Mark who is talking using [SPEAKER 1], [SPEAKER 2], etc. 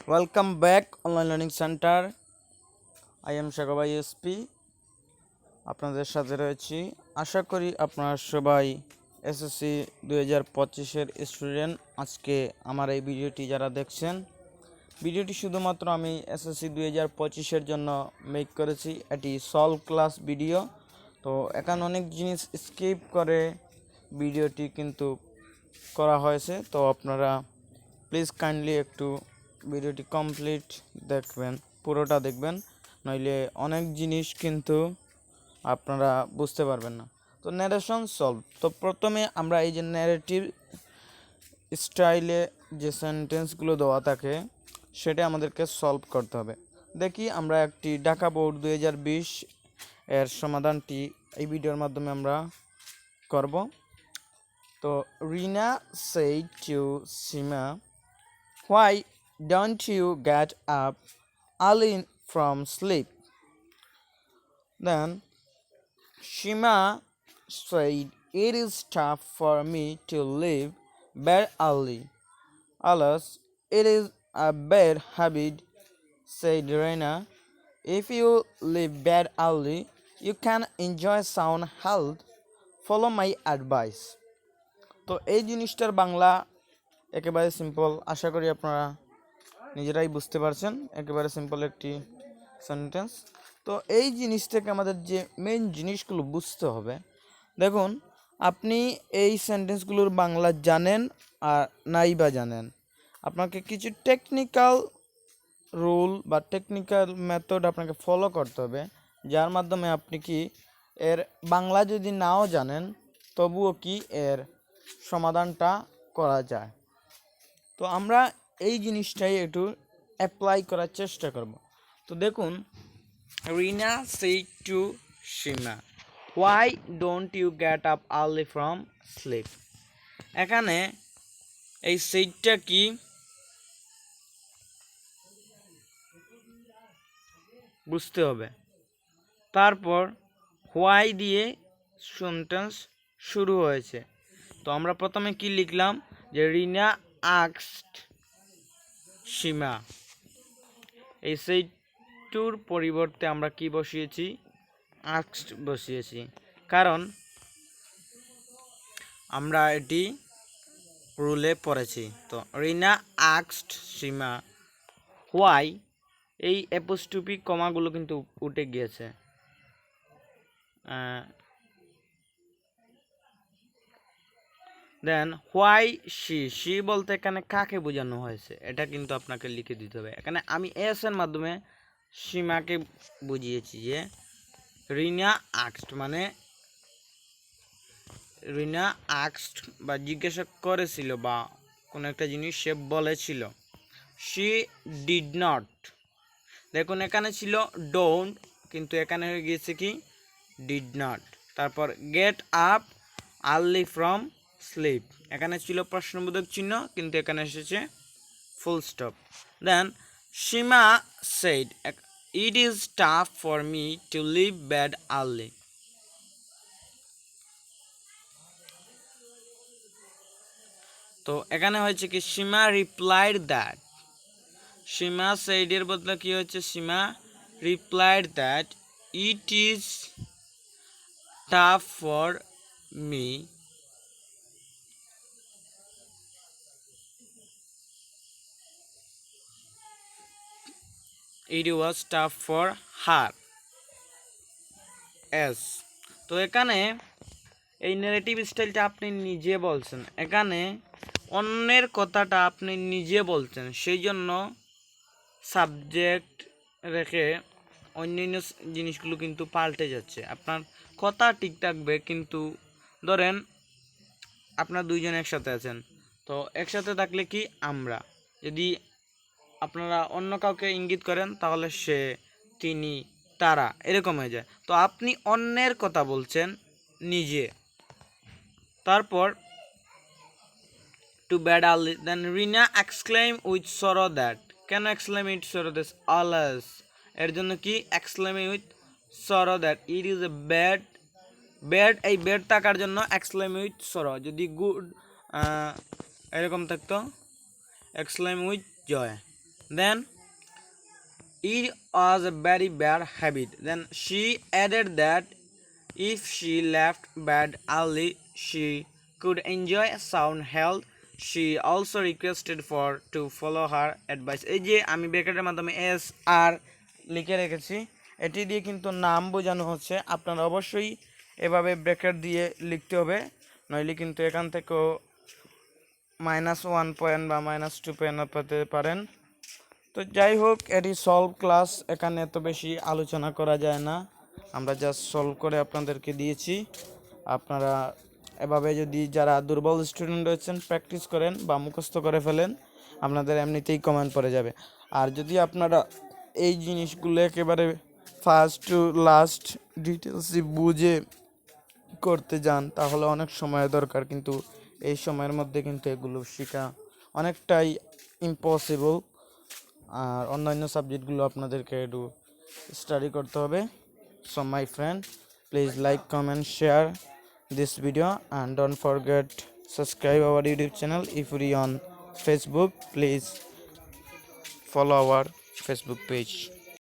[SPEAKER 1] Welcome back Online Learning Center. I am Shagobai SP. আপনাদের সাথে রয়েছি। আশা করি আপনারা সবাই এসএসসি 2025 এর স্টুডেন্ট। আজকে আমার এই ভিডিওটি যারা দেখছেন, ভিডিওটি শুধুমাত্র আমি এসএসসি 2025 এর জন্য মেক করেছি। এটি সলভ ক্লাস ভিডিও। তো এখানে অনেক জিনিস স্কিপ করে ভিডিওটি কিন্তু করা হয়েছে। তো আপনারা প্লিজ কাইন্ডলি একটু ভিডিওটি কমপ্লিট দেখবেন, পুরোটা দেখবেন, নইলে অনেক জিনিস কিন্তু আপনারা বুঝতে পারবেন না। তো ন্যারেশন সলভ। তো প্রথমে আমরা এই যে ন্যারেটিভ স্টাইলে যে সেন্টেন্সগুলো দেওয়া থাকে সেটা আমাদেরকে সলভ করতে হবে। দেখি আমরা একটি ঢাকা বোর্ড 2020 এর সমাধানটি এই ভিডিওর মাধ্যমে আমরা করব। তো রিনা said to Sima, "Why don't you get up early from sleep?" Then Shima said, "It is tough for me to leave bed early. Alas, it is a bad habit," said Rena. "If you leave bed early, you can enjoy sound health. Follow my advice." তো এই জিনিসটার বাংলা একেবারে simple, আশা করি আপনারা নিজেরাই বুঝতে পারছেন। একেবারে সিম্পল একটি সেন্টেন্স। তো এই জিনিস থেকে আমাদের যে মেইন জিনিসগুলো বুঝতে হবে, দেখুন আপনি এই সেন্টেন্সগুলোর বাংলা জানেন আর নাই বা জানেন, আপনাকে কিছু টেকনিক্যাল রুল বা টেকনিক্যাল মেথড আপনাকে ফলো করতে হবে, যার মাধ্যমে আপনি কি এর বাংলা যদি নাও জানেন তবুও কি এর সমাধানটা করা যায়। তো আমরা এই জিনিসটাই একটু অ্যাপ্লাই করার চেষ্টা করব। তো দেখুন, রিনা said to Shima, "Why don't you get up early from sleep?" এখানে এই সেইটটা কি বুঝতে হবে। তারপর হোয়াই দিয়ে সেন্টেন্স শুরু হয়েছে। তো আমরা প্রথমে কি লিখলাম, যে রিনা আস্কড সীমা। এই সেইটুর পরিবর্তে আমরা কি বসিয়েছি, আস্কড বসিয়েছি, কারণ আমরা এটি রুলে পড়েছি। তো রিনা আস্কড সীমা হোয়াই, এই অ্যাপোস্ট্রফি কমাগুলো কিন্তু উঠে গিয়েছে। দেন হোয়াই শি বলতে এখানে কাকে বোঝানো হয়েছে এটা কিন্তু আপনাকে লিখে দিতে হবে। এখানে আমি এস এর মাধ্যমে সীমাকে বুঝিয়েছি যে রিনা আস্কড মানে রিনা আস্কড বা জিজ্ঞাসা করেছিল বা কোনো একটা জিনিস সে বলেছিল। শি ডিড নট, দেখুন এখানে ছিল ডোন্ট, কিন্তু এখানে হয়ে গিয়েছে কি ডিড নট। তারপর get up early from sleep, এখানে ছিল প্রশ্নবোধক চিহ্ন, কিন্তু এখানে এসেছে full stop. Then Seema said, "It is tough for me to leave bed early." তো এখানে হয়েছে কি Seema replied that, Seema said এর বদলে কি হচ্ছে, Seema replied that it is tough for me it was tough for her as. তো এখানে এই নেগেটিভ স্টাইলটা আপনি নিজে বলছেন, এখানে অন্যের কথাটা আপনি নিজে বলছেন, সেই জন্য সাবজেক্ট রেখে অন্যান্য জিনিসগুলো কিন্তু পাল্টে যাচ্ছে। আপনার কথা ঠিক থাকবে, কিন্তু ধরেন আপনার দুইজন একসাথে আছেন, তো একসাথে থাকলে কি আমরা, যদি আপনারা অন্য কাউকে ইঙ্গিত করেন তাহলে সে, তিনি, তারা এরকম হয়ে যায়। তো আপনি অন্যের কথা বলছেন নিজে। তারপর to bed early, then Rina exclaim with sorrow that, কেন exclaim with sorrow that, alas এর জন্য কি exclaim with sorrow that it is a bad, bad এই ব্যাড থাকার জন্য এক্সক্লেম উইথ সরো, যদি গুড এরকম থাকতো exclaim with joy. Then it was a very bad habit. Then she added that if she left bed early, she could enjoy sound health. She also requested for to follow her advice. এই যে আমি ব্র্যাকেটের মাধ্যমে S আর লিখে রেখেছি, এটি দিয়ে কিন্তু নাম বোঝানো হচ্ছে। আপনারা অবশ্যই এভাবে ব্র্যাকেট দিয়ে লিখতে হবে, নইলে কিন্তু এখান থেকেও -1 পয়েন্ট বা -2 পয়েন্ট পেতে পারেন। তো যাই হোক, এটি সলভ ক্লাস, এখানে এত বেশি আলোচনা করা যায় না, আমরা জাস্ট সলভ করে আপনাদেরকে দিয়েছি। আপনারা এভাবে যদি যারা দুর্বল স্টুডেন্ট রয়েছেন প্র্যাকটিস করেন বা মুখস্থ করে ফেলেন, আপনাদের এমনিতেই কমেন্ট পড়ে যাবে। আর যদি আপনারা এই জিনিসগুলো একেবারে ফার্স্ট টু লাস্ট ডিটেলসই বুঝে করতে যান তাহলে অনেক সময় দরকার, কিন্তু এই সময়ের মধ্যে কিন্তু এগুলো শেখা অনেকটাই ইম্পসিবল। আর অন্যান্য সাবজেক্টগুলো আপনাদেরকে একটু স্টাডি করতে হবে। So my friend, please like, comment, share this video and don't forget subscribe our YouTube channel. If you're on Facebook, please follow our Facebook page.